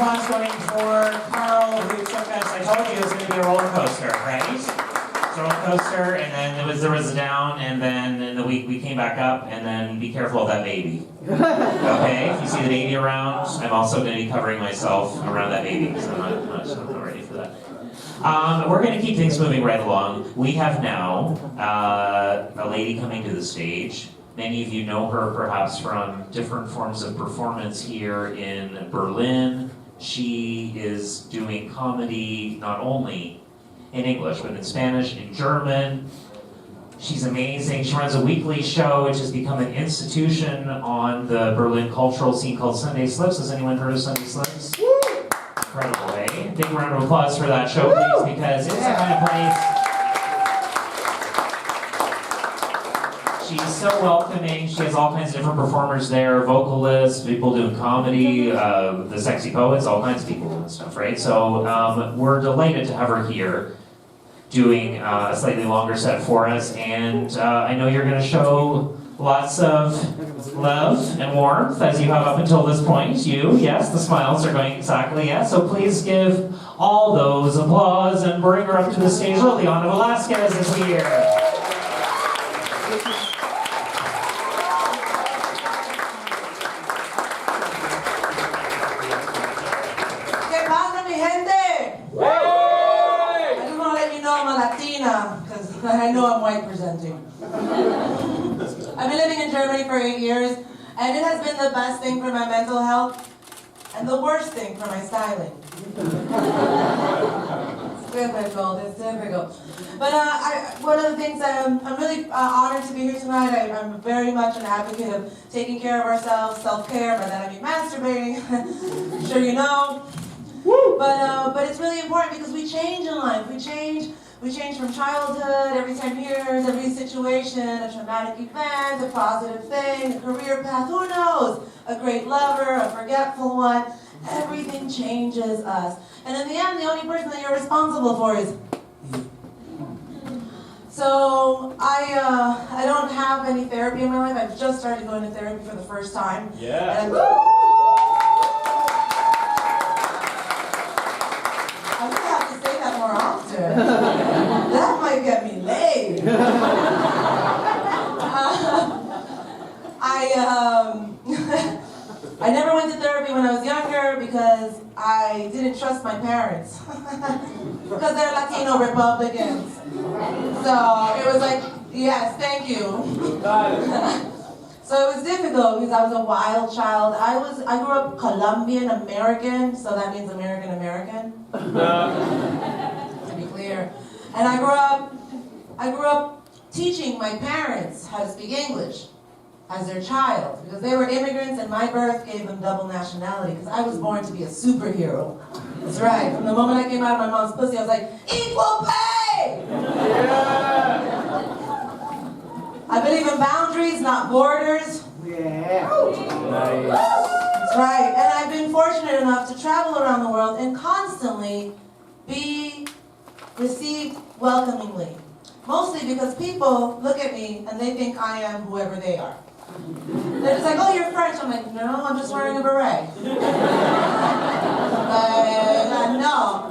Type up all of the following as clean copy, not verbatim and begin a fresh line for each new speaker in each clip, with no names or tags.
applause going for Carl, who took us. I told you it was going to be a roller coaster, right? It's a roller coaster, and then there was a down, and then in the week we came back up, and then be careful of that baby. Okay? If you see the baby around, I'm also going to be covering myself around that baby, because I'm not ready for that. We're going to keep things moving right along. We have now a lady coming to the stage. Many of you know her perhaps from different forms of performance here in Berlin. She is doing comedy not only in English, but in Spanish, in German. She's amazing. She runs a weekly show which has become an institution on the Berlin cultural scene called Sunday Slips. Has anyone heard of Sunday Slips? Incredible, eh? Big round of applause for that show, please, because it's the kind of place. She's so welcoming. She has all kinds of different performers there, vocalists, people doing comedy, the sexy poets, all kinds of people doing stuff, right? So we're delighted to have her here doing a slightly longer set for us, and I know you're going to show lots of love and warmth as you have up until this point. Yes, the smiles are going exactly, yes. So please give all those applause and bring her up to the stage. Liliana Velasquez is here.
I know I'm white presenting. I've been living in Germany for 8 years, and it has been the best thing for my mental health, and the worst thing for my styling. It's difficult. But one of the things I'm really honored to be here tonight. I'm very much an advocate of taking care of ourselves, self-care. By that I mean masturbating. I'm sure you know. But it's really important because we change in life. We change from childhood, every 10 years, every situation, a traumatic event, a positive thing, a career path, who knows? A great lover, a forgetful one. Everything changes us. And in the end, the only person that you're responsible for is you. So I don't have any therapy in my life. I've just started going to therapy for the first time.
Yeah.
I'm gonna have to say that more often. That might get me laid. I never went to therapy when I was younger because I didn't trust my parents. Because they're Latino Republicans. So it was like, yes, thank you. So it was difficult because I was a wild child. I grew up Colombian American, so that means American American. To be clear. And I grew up teaching my parents how to speak English as their child, because they were immigrants and my birth gave them double nationality, because I was born to be a superhero. That's right. From the moment I came out of my mom's pussy, I was like, equal pay! Yeah. I believe in boundaries, not borders.
Yeah.
Nice. That's right. And I've been fortunate enough to travel around the world and constantly be received welcomingly. Mostly because people look at me and they think I am whoever they are. They're just like, oh, you're French. I'm like, no, I'm just wearing a beret. No.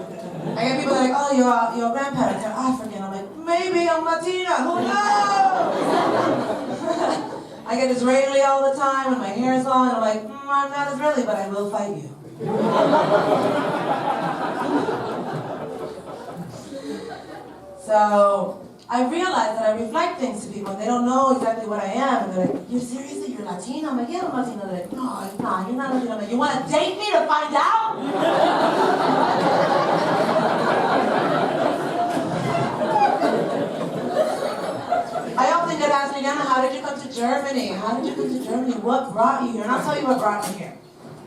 I get people that are like, oh, your grandparents are African. I'm like, maybe I'm Latina. Who knows? I get Israeli all the time and my hair is long. And I'm like, I'm not Israeli, but I will fight you. So I realize that I reflect things to people and they don't know exactly what I am. And they're like, you're serious that you're Latina? I'm like, yeah, I'm Latina. They're like, no, you're not Latina. I'm like, you want to date me to find out? I often get asked, Liliana, how did you come to Germany? How did you come to Germany? What brought you here? And I'll tell you what brought me here.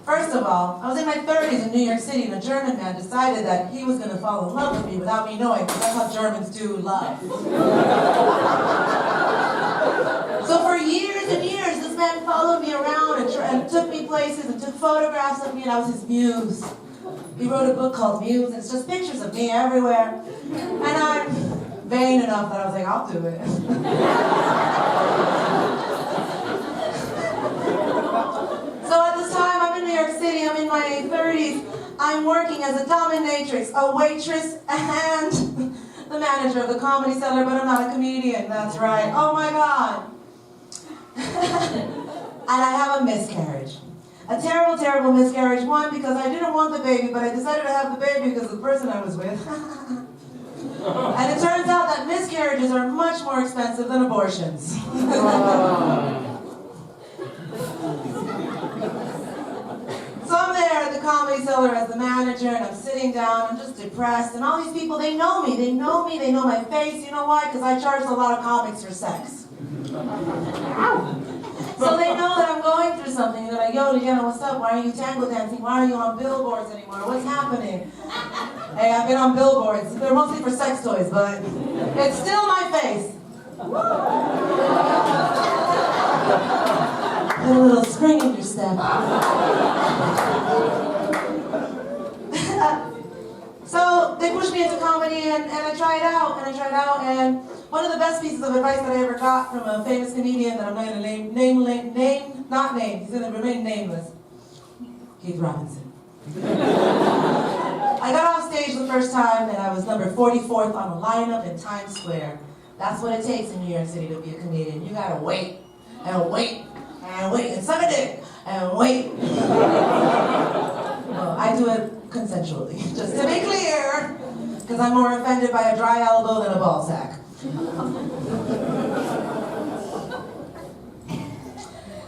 First of all, I was in my 30s in New York City, and a German man decided that he was going to fall in love with me without me knowing, because that's how Germans do love. So for years and years, this man followed me around and took me places and took photographs of me, and I was his muse. He wrote a book called Muse, and it's just pictures of me everywhere. And I'm vain enough that I was like, I'll do it. So at this time, I'm in New York City, I'm in my 30s, I'm working as a dominatrix, a waitress, and the manager of the Comedy Cellar, but I'm not a comedian, that's right. Oh my God. And I have a miscarriage. A terrible, terrible miscarriage. One, because I didn't want the baby, but I decided to have the baby because of the person I was with. And it turns out that miscarriages are much more expensive than abortions. So I'm there at the Comedy Cellar as the manager, and I'm sitting down, I'm just depressed, and all these people, they know me, they know my face. You know why? Because I charge a lot of comics for sex. So they know that I'm going through something. They're like, yo, Liliana, what's up? Why are you tango dancing? Why are you on billboards anymore? What's happening? Hey, I've been on billboards. They're mostly for sex toys, but it's still my face. Put a little spring in your step. So they pushed me into comedy, and I tried out, and one of the best pieces of advice that I ever got from a famous comedian that I'm not going to not name, he's going to remain nameless, Keith Robinson. I got off stage the first time, and I was number 44th on a lineup in Times Square. That's what it takes in New York City to be a comedian. You gotta wait, and wait, and wait, and suck a dick, and wait. Well, I do it consensually, just to be clear, because I'm more offended by a dry elbow than a ball sack.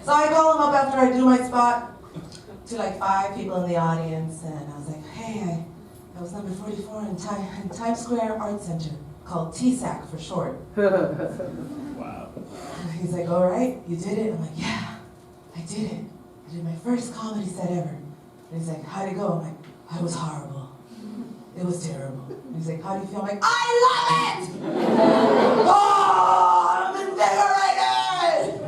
So I call him up after I do my spot to like 5 people in the audience, and I was like, hey, I was number 44 in Times Square Art Center, called TSAC for short.
Wow.
He's like, all right, you did it? I'm like, yeah, I did it. I did my first comedy set ever. And he's like, how'd it go? I'm like, I was horrible. It was terrible. And he's like, how do you feel? I'm like, I love it! Oh, I'm invigorated!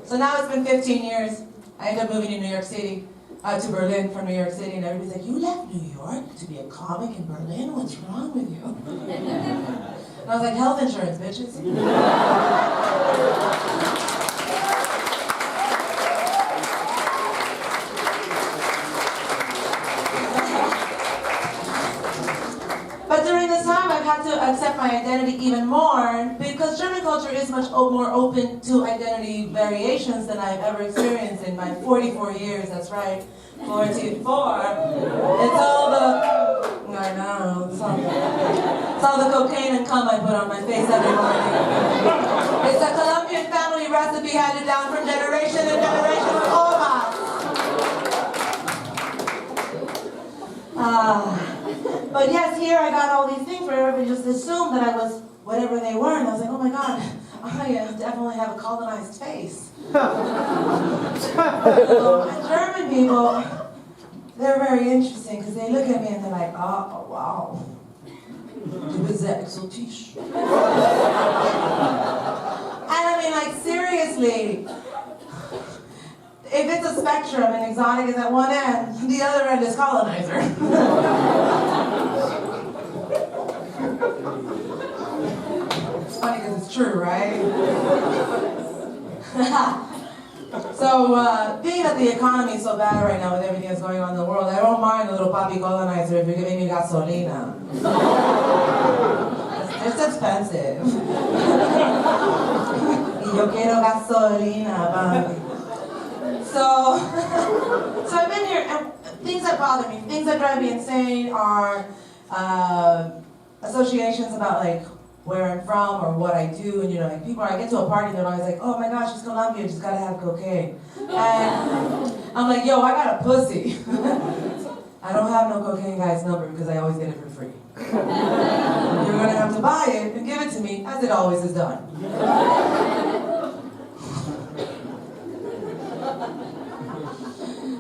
So now it's been 15 years. I ended up moving to New York City, to Berlin from New York City, and everybody's like, you left New York to be a comic in Berlin? What's wrong with you? And I was like, health insurance, bitches. But during this time, I've had to accept my identity even more, because German culture is much more open to identity variations than I've ever experienced in my 44 years, that's right, 44. It's all the, I know, it's all the cocaine and cum I put on my face every morning. It's a Colombian family recipe handed down from generation to generation with all of us. But yes, here I got all these things where everybody just assumed that I was whatever they were, and I was like, oh my God, I definitely have a colonized face. German people, they're very interesting because they look at me and they're like, oh wow, du bist sehr exotisch. And I mean, like, seriously, if it's a spectrum and exotic is at one end, the other end is colonizer. It's funny because it's true, right? So, being that the economy is so bad right now with everything that's going on in the world, I don't mind a little papi colonizer if you're giving me gasolina. It's expensive. Y yo quiero gasolina, papi. So I've been here, and things that bother me, things that drive me insane are associations about like where I'm from or what I do, and you know, like people, I get to a party and they're always like, oh my gosh, she's Colombian, she's gotta have cocaine. And I'm like, yo, I got a pussy. I don't have no cocaine guy's number because I always get it for free. You're gonna have to buy it and give it to me, as it always is done.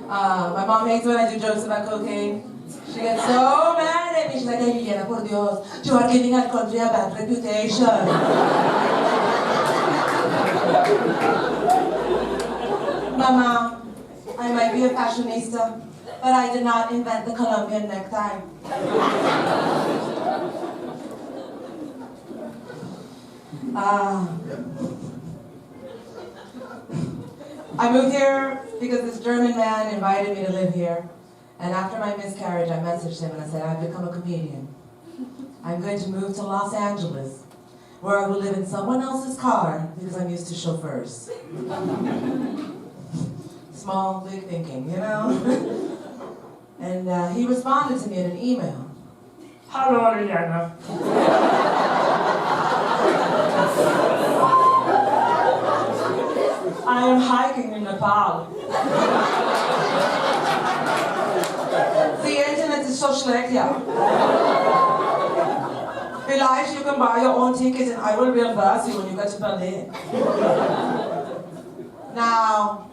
My mom hates when I do jokes about cocaine. She gets so mad at me. She's like, ay, Liliana, por Dios, you are giving our country a bad reputation. Mama, I might be a fashionista, but I did not invent the Colombian necktie. I moved here because this German man invited me to live here. And after my miscarriage, I messaged him and I said, I've become a comedian. I'm going to move to Los Angeles, where I will live in someone else's car because I'm used to chauffeurs. Small, big thinking, you know? And he responded to me in an email.
Hello, Liliana. I am hiking in Nepal.
The internet is so schlecht, yeah. Vielleicht you can buy your own ticket and I will reimburse you when you get to Berlin. Now,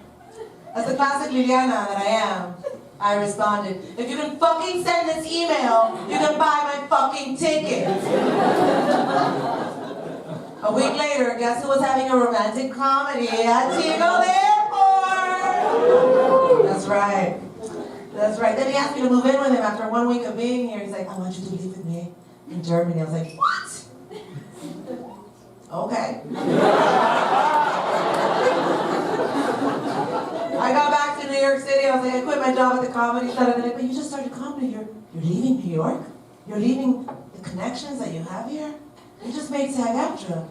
as the classic Liliana that I am, I responded, if you can fucking send this email, you can buy my fucking ticket. A week later, guess who was having a romantic comedy at Tegel Airport? That's right. That's right. Then he asked me to move in with him after 1 week of being here. He's like, I want you to live with me in Germany. I was like, what? Okay. I got back to New York City. I was like, I quit my job at the Comedy Center. They're like, but you just started comedy. You're leaving New York? You're leaving the connections that you have here? You just made SAG-AFTRA.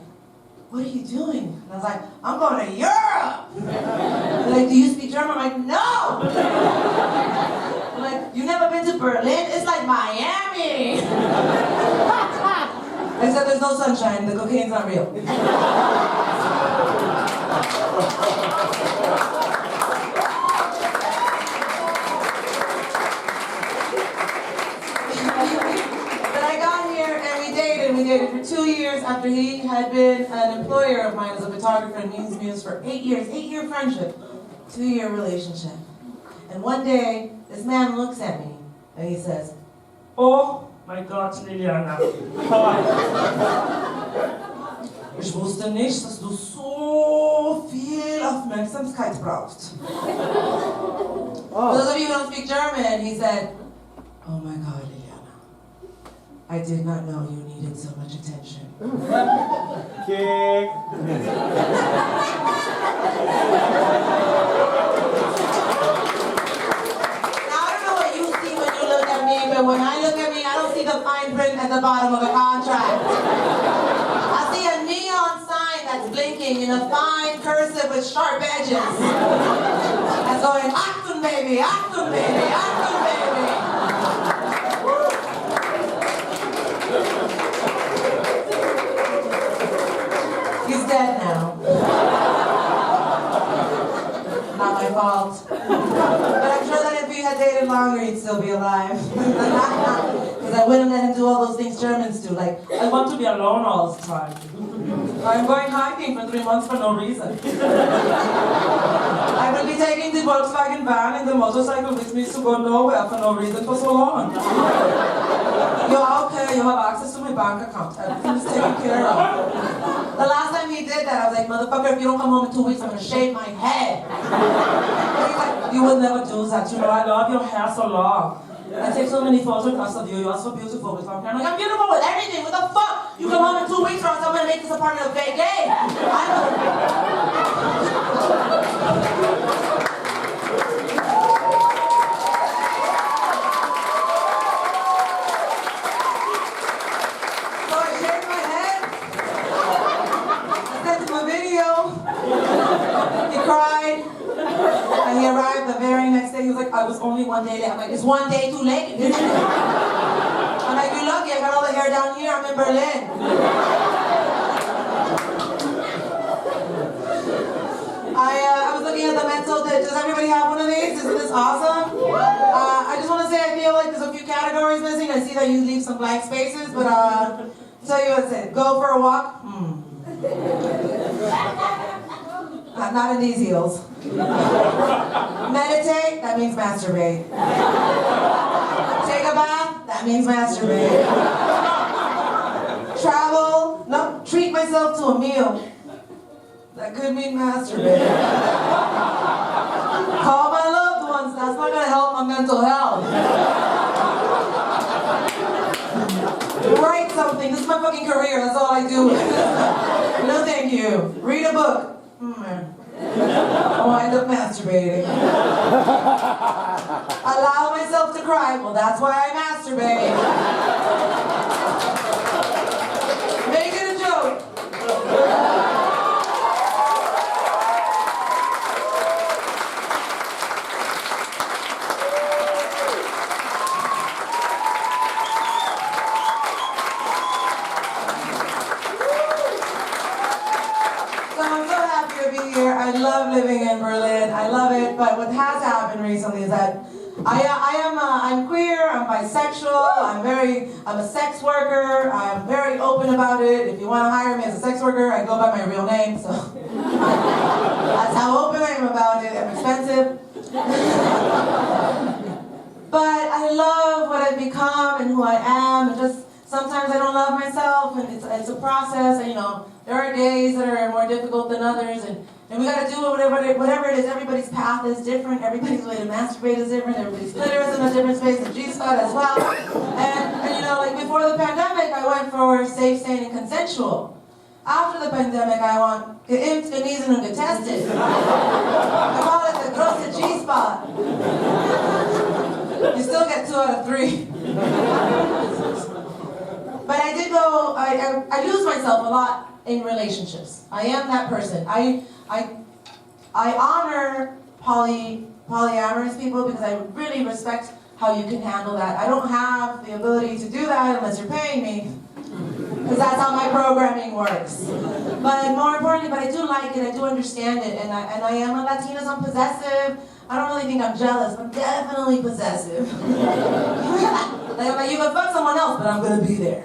What are you doing? And I was like, I'm going to Europe. They're like, do you speak German? I'm like, no. I'm like, you never been to Berlin? It's like Miami. Except there's no sunshine. The cocaine's not real. We dated for 2 years after he had been an employer of mine as a photographer and muse for 8 years. 8-year friendship, 2-year relationship. And one day, this man looks at me and he says,
Oh my God, Liliana. How are you?
ich wusste nicht, dass du so viel Aufmerksamkeit brauchst. For those of you who don't speak German, he said, oh my God, Liliana, I did not know you needed so much attention.
Okay.
But when I look at me, I don't see the fine print at the bottom of a contract. I see a neon sign that's blinking in a fine cursive with sharp edges. That's going, Achtung baby, Achtung baby, Achtung baby. He's dead now. Not my fault. But I'm sure that if we had dated longer, he'd still be alive. Because I wouldn't let him do all those things Germans do, like,
I want to be alone all the time.
I'm going hiking for 3 months for no reason. I will be taking the Volkswagen van and the motorcycle with me to go nowhere for no reason for so long. You're okay, you have access to my bank account. Everything's taken care of. The last time he did that, I was like, motherfucker, if you don't come home in 2 weeks, I'm gonna shave my head. He's like, you would never do that, you know, I love your hair so long. I take so many photographs of you, you're so beautiful with long hair. I'm like, I'm beautiful with everything, what the fuck? You come home in 2 weeks or else I'm gonna make this apartment a vacay. So I shaved my head. I sent him a video. He cried. And he arrived the very next day. He was like, I was only 1 day late. I'm like, it's 1 day too late, isn't it? I'm like, you're lucky. I got all the hair down here. I'm in Berlin. I was looking at the mental. Does everybody have one of these? Isn't this awesome? I just want to say I feel like there's a few categories missing. I see that you leave some blank spaces, but tell you what's it. Go for a walk. Not in these heels. Meditate, that means masturbate. Take a bath, that means masturbate. Travel, no, treat myself to a meal. That could mean masturbate. Call my loved ones, that's not gonna help my mental health. Write something, this is my fucking career, that's all I do. No thank you. Read a book. I'll wind up masturbating. Allow myself to cry. Well, that's why I masturbate. Make it a joke. I love living in Berlin. I love it. But what has happened recently is that I'm queer. I'm bisexual. I'm a sex worker. I'm very open about it. If you want to hire me as a sex worker, I go by my real name. So that's how open I am about it. I'm expensive. But I love what I've become and who I am. And just sometimes I don't love myself, and it's a process. And, there are days that are more difficult than others, and we got to do whatever it is. Everybody's path is different. Everybody's way to masturbate is different. Everybody's glitter is in a different space. The G-spot as well. And like before the pandemic, I went for safe, sane, and consensual. After the pandemic, I want geimpft, genesen, und getested. I call it the grosse G-spot. You still get 2 out of 3. But I did go. I lose myself a lot in relationships. I am that person. I honor polyamorous people because I really respect how you can handle that. I don't have the ability to do that unless you're paying me, because that's how my programming works. But more importantly, I do like it. I do understand it, and I am a Latina, so I'm possessive. I don't really think I'm jealous, but I'm definitely possessive. Like you can fuck someone else, but I'm gonna be there.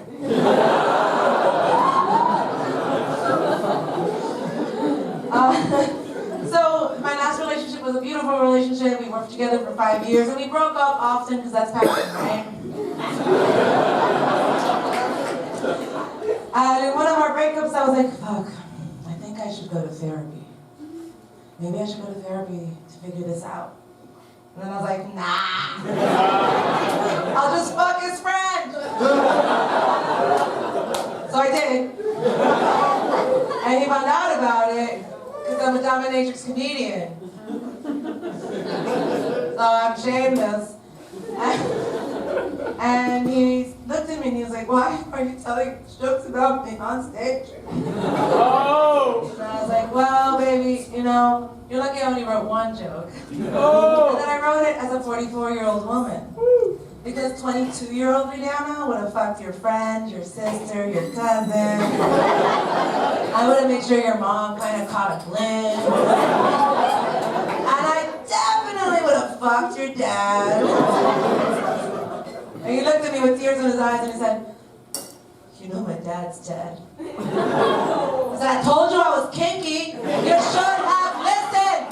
So my last relationship was a beautiful relationship. We worked together for 5 years, and we broke up often because that's passion, right? And in one of our breakups, I was like, fuck, I think I should go to therapy. Maybe I should go to therapy to figure this out. And then I was like, nah. I'll just fuck his friend. So I did. And he found out about it because I'm a dominatrix comedian. So I'm shameless. And he looked at me and he was like, why are you telling jokes about me on stage?
Oh!
And I was like, well, baby, you're lucky I only wrote one joke.
Oh!
And then I wrote it as a 44-year-old woman. Because 22-year-old Liliana would have fucked your friend, your sister, your cousin. I would have made sure your mom kind of caught a glimpse. And I definitely would have fucked your dad. And he looked at me with tears in his eyes and he said, my dad's dead. I said, I told you I was kinky. You should have listened.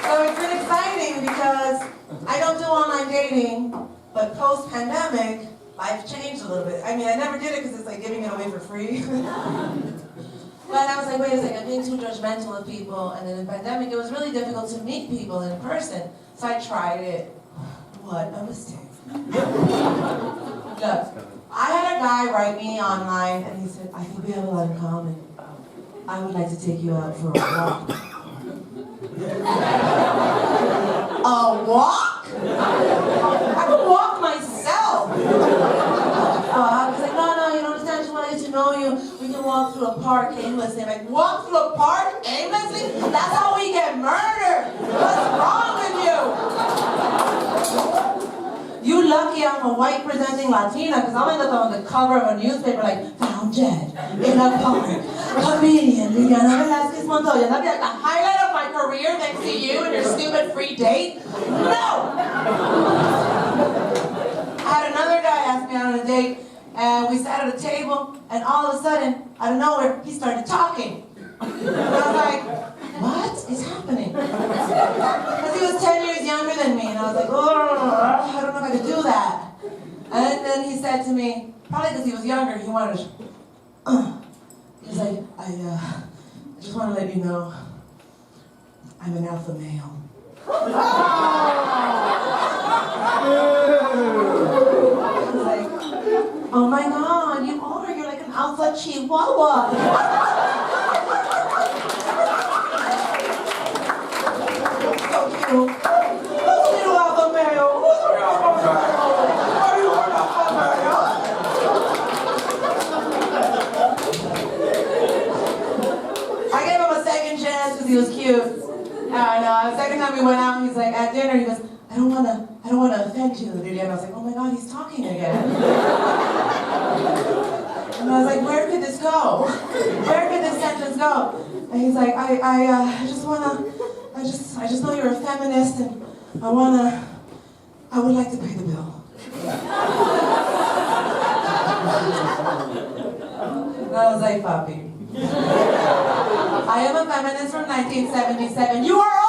So it's been exciting because I don't do online dating, but post-pandemic, life changed a little bit. I mean, I never did it because it's like giving it away for free. But I was like, wait a second, I'm being too judgmental of people. And in the pandemic, it was really difficult to meet people in person. So I tried it. What a mistake. Look, I had a guy write me online and he said, I think we have a lot in common. I would like to take you out for a walk. A walk? I could walk myself. I was like, no, you don't understand. I just want to get to know you. We can walk through a park aimlessly. I'm like, walk through a park aimlessly? That's how we get murdered. What's wrong with you? You lucky I'm a white presenting Latina, because I'm end up on the cover of a newspaper like, found dead in a park. Comedian Liliana Velasquez Montoya. That'd be like the highlight of my career next to you and your stupid free date. No! I had another guy ask me out on a date, and we sat at a table, and all of a sudden, out of nowhere, he started talking. And I was like, what is happening? Because he was 10 years younger than me, and I was like, oh, I don't know if I could do that. And then he said to me, probably because he was younger, he wanted to, he was like, I just want to let you know, I'm an alpha male. I was like, oh my half a chihuahua. So cute. Who's little alpha male? Who's the real alpha male? Are you an alpha male? I gave him a second chance because he was cute. And the second time we went out, he's like, at dinner, he goes, I don't wanna offend you, Liliana. I was like, oh my God, he's talking again. And I was like, where could this go? Where could this sentence go? And he's like, I just know you're a feminist, and I would like to pay the bill. And I was like, Papi, I am a feminist from 1977. You are